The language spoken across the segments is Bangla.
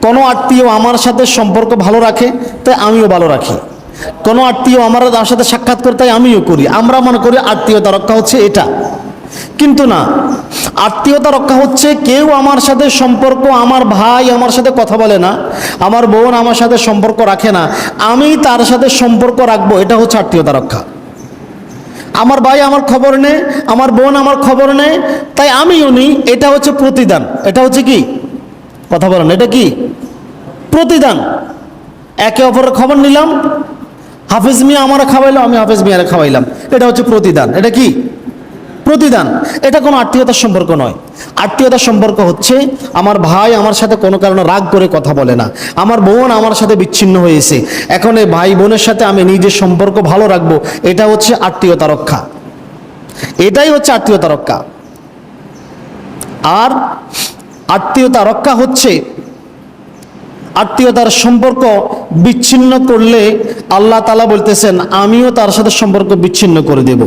কোনো আত্মীয় আমার সাথে সম্পর্ক ভালো রাখে তাই আমিও ভালো রাখি, কোনো আত্মীয় আমার সাথে সাক্ষাৎ করে তাই আমিও করি। আমরা মনে করি আত্মীয়তা রক্ষা হচ্ছে এটা, কিন্তু না। আত্মীয়তা রক্ষা হচ্ছে কেউ আমার সাথে সম্পর্ক, আমার ভাই আমার সাথে কথা বলে না, আমার বোন আমার সাথে সম্পর্ক রাখে না, আমি তার সাথে সম্পর্ক রাখবো, এটা হচ্ছে আত্মীয়তা রক্ষা। আমার ভাই আমার খবর নেই, আমার বোন আমার খবর নেই, তাই আমিও নিই, এটা হচ্ছে প্রতিদান। এটা হচ্ছে কি, কথা বলেন, এটা কি প্রতিদান। একে অপরের খবর নিলাম, হাফেজ মিয়া আমার খাওয়াইলাম, আমি হাফেজ মিয়ারে খাওয়াইলাম, এটা হচ্ছে প্রতিদান। এটা কি প্রতিদান, এটা কোনো আত্মীয়তার সম্পর্ক নয়। আত্মীয়তার সম্পর্ক হচ্ছে আমার ভাই আমার সাথে কোনো কারণে রাগ করে কথা বলে না, আমার বোন আমার সাথে বিচ্ছিন্ন হয়েছে, এখন এই ভাই বোনের সাথে আমি নিজের সম্পর্ক ভালো রাখবো, এটা হচ্ছে আত্মীয়তা রক্ষা। এটাই হচ্ছে আত্মীয়তা রক্ষা। আর আত্মীয়তা রক্ষা হচ্ছে আত্মীয়তার সম্পর্ক বিচ্ছিন্ন করলে আল্লাহ তাআলা বলতেছেন আমিও তার সাথে সম্পর্ক বিচ্ছিন্ন করে দেব।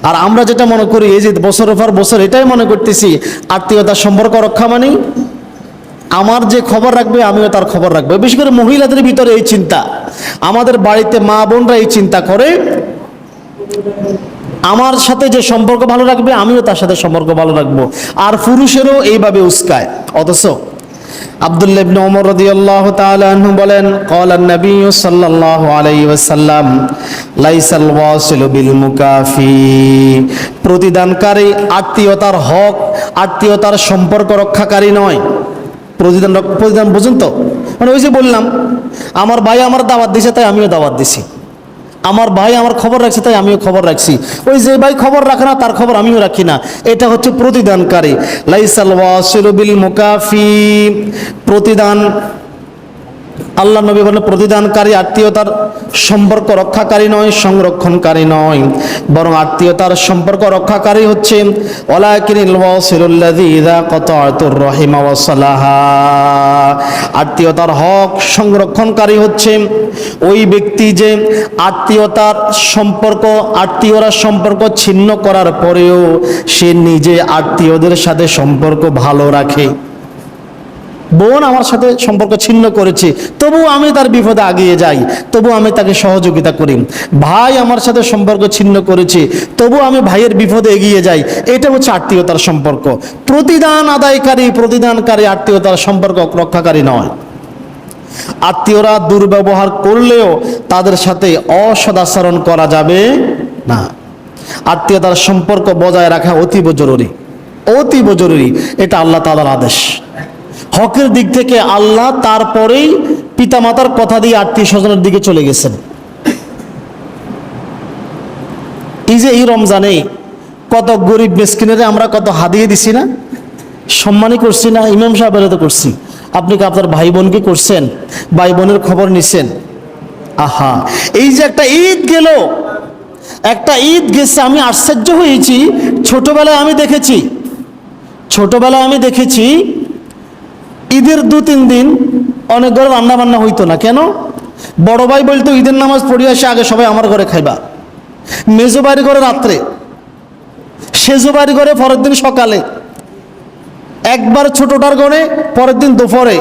আর আমরা যেটা মনে করি, এই যে বছরের পর বছর এটাই মনে করতেছি আত্মীয়তার সম্পর্ক রক্ষা মানে আমার যে খবর রাখবে আমিও তার খবর রাখবো। বিশেষ করে মহিলাদের ভিতরে এই চিন্তা, আমাদের বাড়িতে মা বোনরা এই চিন্তা করে আমার সাথে যে সম্পর্ক ভালো রাখবে আমিও তার সাথে সম্পর্ক ভালো রাখবো। আর পুরুষেরও এইভাবে উস্কায়। অথচ আব্দুল্লাহ ইবনে ওমর রাদিয়াল্লাহু তাআলা আনহু বলেন, ক্বালান নবী সাল্লাল্লাহু আলাইহি ওয়াসাল্লাম লাইসাল ওয়াসিলু বিল মুকাফি, প্রতিদানকারী আত্মীয়তার হক, আত্মীয়তার সম্পর্ক রক্ষাকারী নয়। প্রতিদান বুঝুন তো, মানে ওই যে বললাম আমার ভাই আমার দাওয়াত দিয়েছে তাই আমিও দাওয়াত দিছি, আমার ভাই আমার খবর রাখছে তাই আমিও খবর রাখছি, ওই যে ভাই খবর রাখে না তার খবর আমিও রাখি না, এটা হচ্ছে প্রতিদানকারী। লাইসাল ওয়াসিলু বিল মুকাফি, প্রতিদান, আল্লাহ নবী বলেন প্রতিদানকারী আত্মীয়তার সম্পর্ক রক্ষাকারী নয়, সংরক্ষণকারী নয়, বরং আত্মীয়তার সম্পর্ক রক্ষাকারী হচ্ছে ওয়ালাকিনিল ওয়াসিলুল্লাযী ইযা কাতা'তুর রাহিমা ওয়া সালাহা, আত্মীয়তার হক সংরক্ষণকারী হচ্ছে ওই ব্যক্তি যে আত্মীয়তার সম্পর্ক, আত্মীয়রা সম্পর্ক ছিন্ন করার পরেও সে নিজে আত্মীয়দের সাথে সম্পর্ক ভালো রাখে। বোন আমার সাথে সম্পর্ক ছিন্ন করেছে, তবু আমি তার বিপদে আগিয়ে যাই, তবু আমি তাকে সহযোগিতা করি। ভাই আমার সাথে সম্পর্ক ছিন্ন করেছে, তবু আমি ভাইয়ের বিপদে এগিয়ে যাই। এটা হচ্ছে আত্মীয়তার সম্পর্ক। প্রতিদানকারী আত্মীয়তার সম্পর্ক রক্ষাকারী নয়। আত্মীয়রা দুর্ব্যবহার করলেও তাদের সাথে অসদাচরণ করা যাবে না। আত্মীয়তার সম্পর্ক বজায় রাখা অতীব জরুরি, অতীব জরুরি। এটা আল্লাহ তাআলার আদেশ। হকের দিক থেকে আল্লাহ তারপরেই পিতামাতার কথা দিয়ে আত্মীয় স্বজনের দিকে চলে গেছেন। এই যে এই রমজানে কত গরিব মিসকিনেরে আমরা কত হাদিয়ে দিছি না, সম্মানই করছি না, ইমাম সাহেবের তো করছি, আপনি কি আপনার ভাই বোনকে করছেন, ভাই বোনের খবর নিছেন? আহা, এই যে একটা ঈদ গেল, একটা ঈদ গেছে, আমি আশ্চর্য হয়েছি। ছোটবেলায় আমি দেখেছি ঈদের 2-3 দিন অনেক ঘরে রান্না বান্না হইতো না। কেন? বড় ভাই বলতো ঈদের নামাজ পড়িয়ে আসে আগে সবাই আমার ঘরে খাইবা, মেজো বাড়ি ঘরে রাত্রে, সেজো বাড়ি ঘরে পরের দিন সকালে, একবার ছোটটার ঘরে পরের দিন দুপুরে,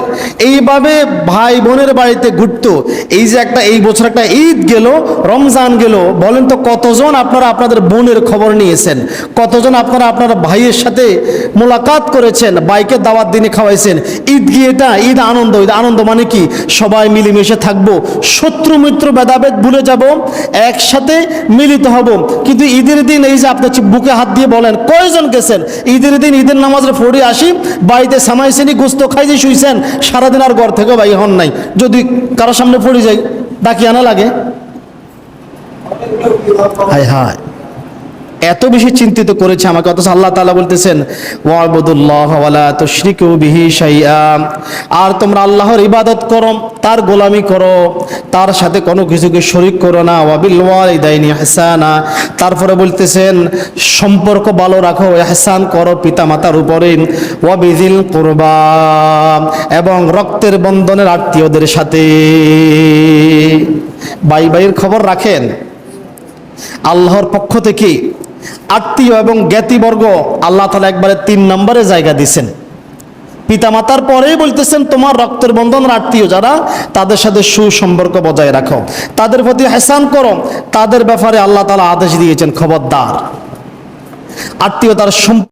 এইভাবে ভাই বোনের বাড়িতে ঘুরতো। এই যে এই বছর একটা ঈদ গেল, রমজান গেল, বলেন তো কতজন আপনারা আপনাদের বোনের খবর নিয়েছেন? কতজন আপনারা আপনার ভাইয়ের সাথে মোলাকাত করেছেন, ভাইকে দাওয়াত দিনে খাওয়াইছেন? ঈদ গিয়ে এটা ঈদ আনন্দ। ঈদ আনন্দ মানে কি? সবাই মিলেমিশে থাকবো, শত্রু মিত্র ভেদাভেদ ভুলে যাব, একসাথে মিলিত হব। কিন্তু ঈদের দিন এই যে আপনি বুকে হাত দিয়ে বলেন কয়জন গেছেন ঈদের দিন ঈদের নামাজে পড়ে আসি, বাড়িতে সামাইছেনি, গোস্ত খাইছে, শুইছেন, সারাদিন আর ঘর থেকে বাইরে হন নাই, যদি কারো সামনে পড়ে যাই ডাকি আনা লাগে। হায় হায়, এত বেশি চিন্তিত করেছে আমাকে। অথচ আল্লাহ তাআলা বলতেছেন ওয়াবুদুল্লাহ ওয়ালা তুশরিকু বিহি শাইআ, আর তোমরা আল্লাহর ইবাদত করো, তার গোলামি করো, তার সাথে কোনো কিছুকে শরীক করো না। ওয়াবিল ওয়ালিদাইনি ইহসানা, তারপরে বলতেছেন সম্পর্ক ভালো রাখো, ইহসান করো পিতামাতার উপরে। ওয়াবিযিল কুরবা, এবং রক্তের বন্ধনের আত্মীয়দের সাথে। ভাইয়ের খবর রাখেন। আল্লাহর পক্ষ থেকে আত্মীয় এবং জ্ঞাতিবর্গ আল্লাহ তাআলা একবারে 3 নম্বরে জায়গা দিয়েছেন। পিতামাতার পরেই বলতেছেন তোমার রক্তের বন্ধনের আত্মীয় যারা, তাদের সাথে সুসম্পর্ক বজায় রাখো, তাদের প্রতি ইহসান করো। তাদের ব্যাপারে আল্লাহ তাআলা আদেশ দিয়েছেন খবরদার আত্মীয়তার